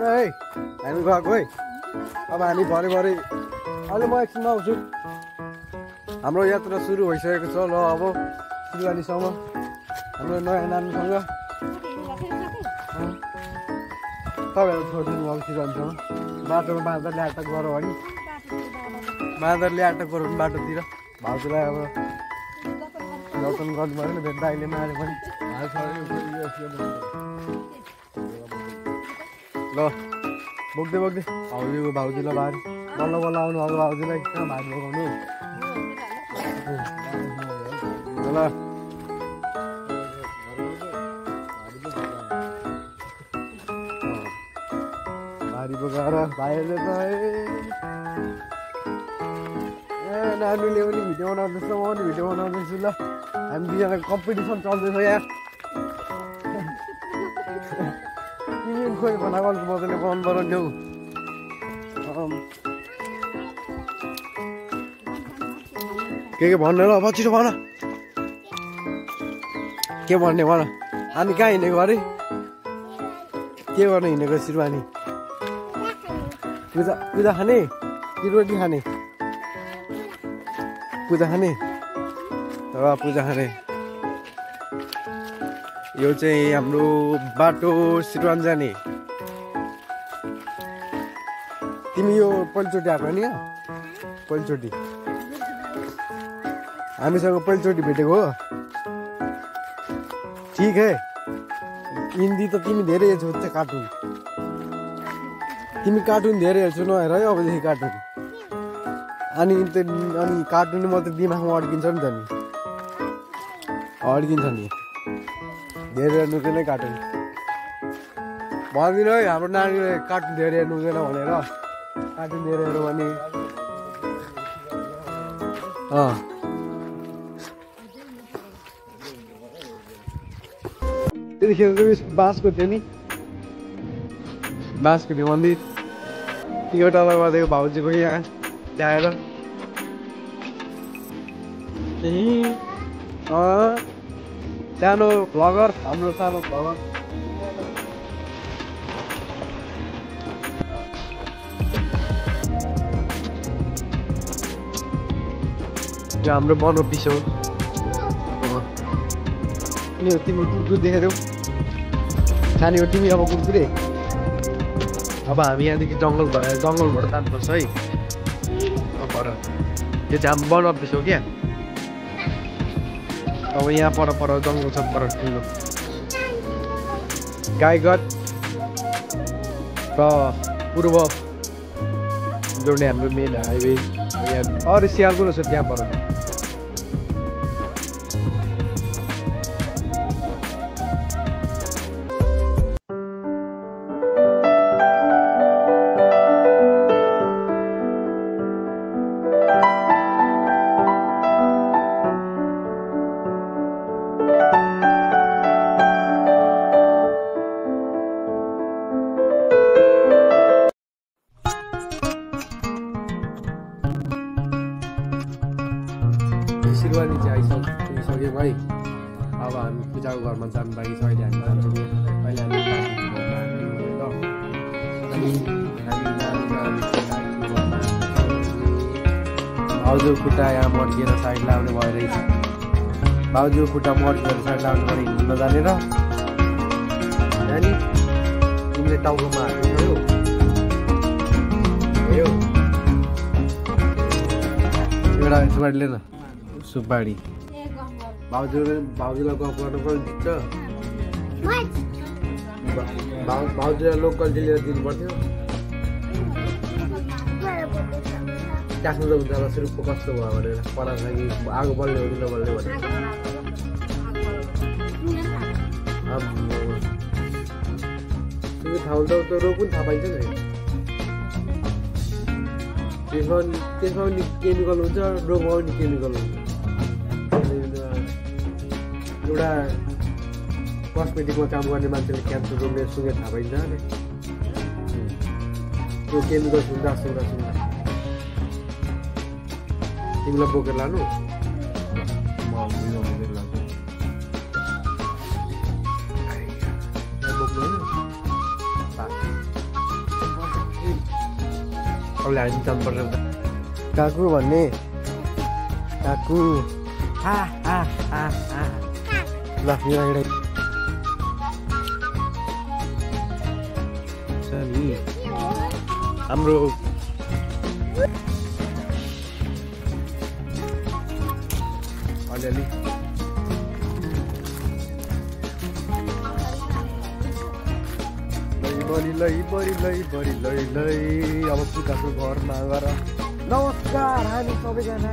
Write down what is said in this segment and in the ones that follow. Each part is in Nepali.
है हामी गएको है अब हामी भरे अहिले म एकछिनमा आउँछु हाम्रो यात्रा सुरु भइसकेको छ ल अब सिलगढीसम्म हाम्रो नयाँ नानीसँग तपाईँहरू छोडिदिनु अब सिलगढीसम्म बाटोमा बाँदरले अटक गरौँ है बाँदरले अटक गरौँ बाटोतिर भाउजूलाई अब दर्शन गर्नु पऱ्यो भेट्दा अहिले मारे पनि ल बोक्दै भाउजूलाई भारी बल्ल आउनु अब भाउजूलाई कहाँ भारी बोकाउनु ल भारी बोकाएर भाइहरूले त नानीले पनि भिडियो बनाउँदैछ म पनि भिडियो बनाउँदैछु ल हामी दुईजना कम्पिटिसन चल्दैछ यहाँ तिमी खोइ बनाएको मजाले बनाउनु पर्यो नि हौ के भन्ने ल अब छिटो भन के भन्ने भन हामी कहाँ हिँडेको अरे के गर्नु हिँडेको शिरवानी पूजा खाने कि रोटी खाने पूजा खाने पूजा खाने यो चाहिँ हाम्रो बाटो सिरवान जाने तिमी यो पहिलोचोटि आएको नि पहिलोचोटि हामीसँग पहिलोचोटि भेटेको हो ठिक है हिन्दी त तिमी धेरै हेर्छौ कार्टुन तिमी कार्टुन धेरै हेर्छौ नहेर है अबदेखि कार्टुन अनि कार्टुन मात्रै दिमागमा अड्किन्छ नि त नि अड्किन्छ नि धेरै हेर्नु हुँदैन कार्टुन भनिदिनु है हाम्रो नानीले कार्टुन धेरै हेर्नु हुँदैन भनेर कार्टुन धेरै हेर्नु भने त्यतिखेर चाहिँ बाँसको थियो नि बाँसको थियो मन्दिर टिकटवाला गरिदिएको भाउजूको यहाँ ल्याएर सानो भ्लगर हाम्रो सानो भ्लगर यो हाम्रो वन अफिस हो अनि तिमी कुकुर देखेरौ खाने हो तिमी अब कुकुरे अब हामी यहाँदेखि जङ्गलबाट जानुपर्छ है पर यो चाहिँ हाम्रो वन अफिस हो क्या अब यहाँ पर जङ्गल छ पर ठुलो गाईघाट र पूर्व जोड्ने हाम्रो मेन हाइवे यहाँ अरू सियालको छ त्यहाँ पर सिरवानी चाहिँ आइसक्यौँ है अब हामी पूजाको घरमा जानु लागि छ अहिले हामी जान्छौँ अहिले भाउजू खुट्टा यहाँ मर्किएर साइड लाउने भएर भाउजू खुट्टा मर्किएर साइड लाउने भएर हिँड्नु नजानेर नानी तिमीले टाउकोमा हाल्नु एउटा सुपारी न सुपारी भाउजूलाई गफ गर्नु पनि दिन्छ भाउजूलाई लोकल लिएर दिनु पर्थ्यो ट्याक्नु त हुन्छ होला सुरुको कस्तो भयो भनेर पराको लागि आगो बल्ने हो कि नबल्ने भनेर ठाउँ त रोग पनि थाहा पाइन्छ नि त्यसमा पनि केमिकल हुन्छ रोगमा पनि केमिकल हुन्छ एउटा कस्मेटिकमा काम गर्ने मान्छेले क्यान्सर रोगले सुँगे थाहा पाइन्छ नि त्यो केमिकल सुन्दा सुन्दा तिमीलाई बोकेर लानु म बोकेर लान्छु बोक्नु काकुले हामी जानुपर्छ उता काकु भन्ने काकु ल हाम्रो अलिअलि अब पुजाको घरमा गएर नमस्कार हामी सबैजना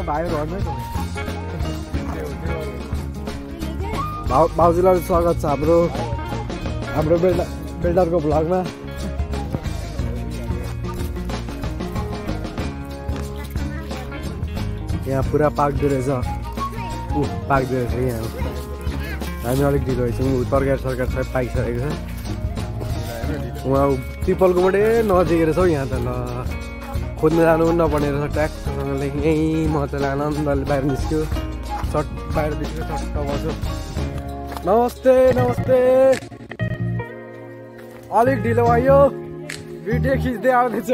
भाइहरू भाउजूलाई स्वागत छ हाम्रो बिल्डरको भ्लगमा। यहाँ पुरा पाक्दो रहेछ यहाँ हामी अलिक ढिलो भएछौँ तरकारी सरकार सबै पाकिसकेको छ उहाँ पिपलको बाटै नजिक रहेछ हौ यहाँ त ल खोज्नु जानु नपर्ने रहेछ ट्याक्टरसँगले यहीँ मजाले आनन्दले बाहिर निस्क्यो बाहिर निस्क्यो चट्ट बस्यो नमस्ते अलिक ढिलो भयो भिडियो खिच्दै आउँदैछ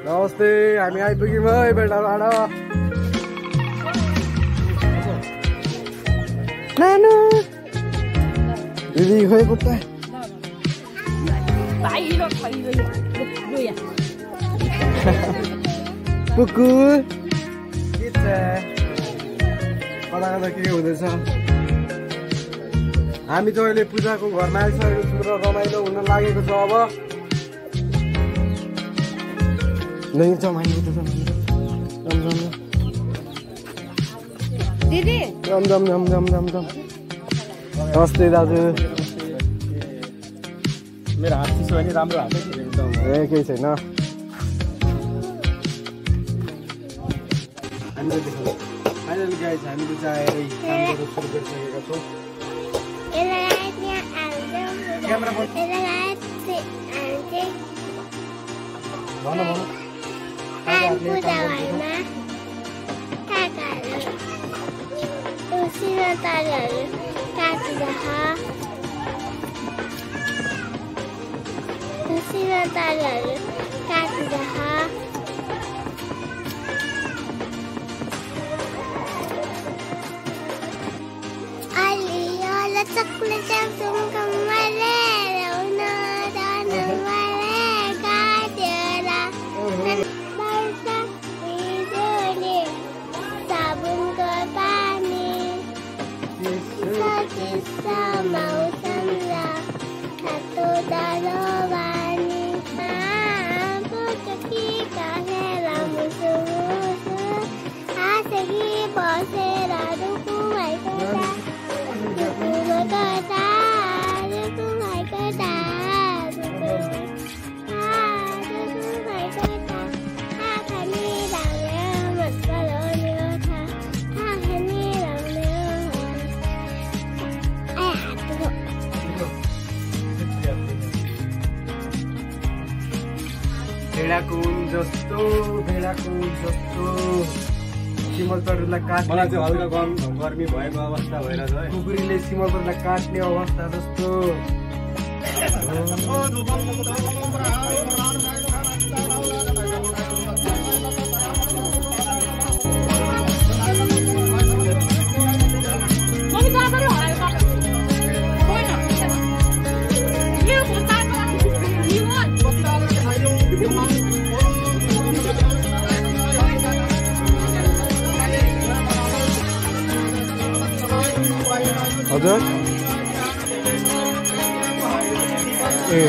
नमस्ते हामी आइपुग्यौँ है बेलडाँडाबाट नानु दिदी खोइ कुट्टा कुकुर के छ कता के हुँदैछ हामी चाहिँ अहिले पूजाको घरमा आइसकेको छौँ र रमाइलो हुन लागेको छ अब नमस्ते दाजु मेरो हात चिसो भने राम्रो हात केही छैन हामीले चाहिँ आएर काम गर्न सुरु गरिसकेका छौँ भेडाको जस्तो सिमल तरुलाई काट्ने मलाई चाहिँ हल्का गर्मी भएको अवस्था भइरहेछ है कुकुरीले सिमल तरुलाई काट्ने अवस्था जस्तो हजुर ए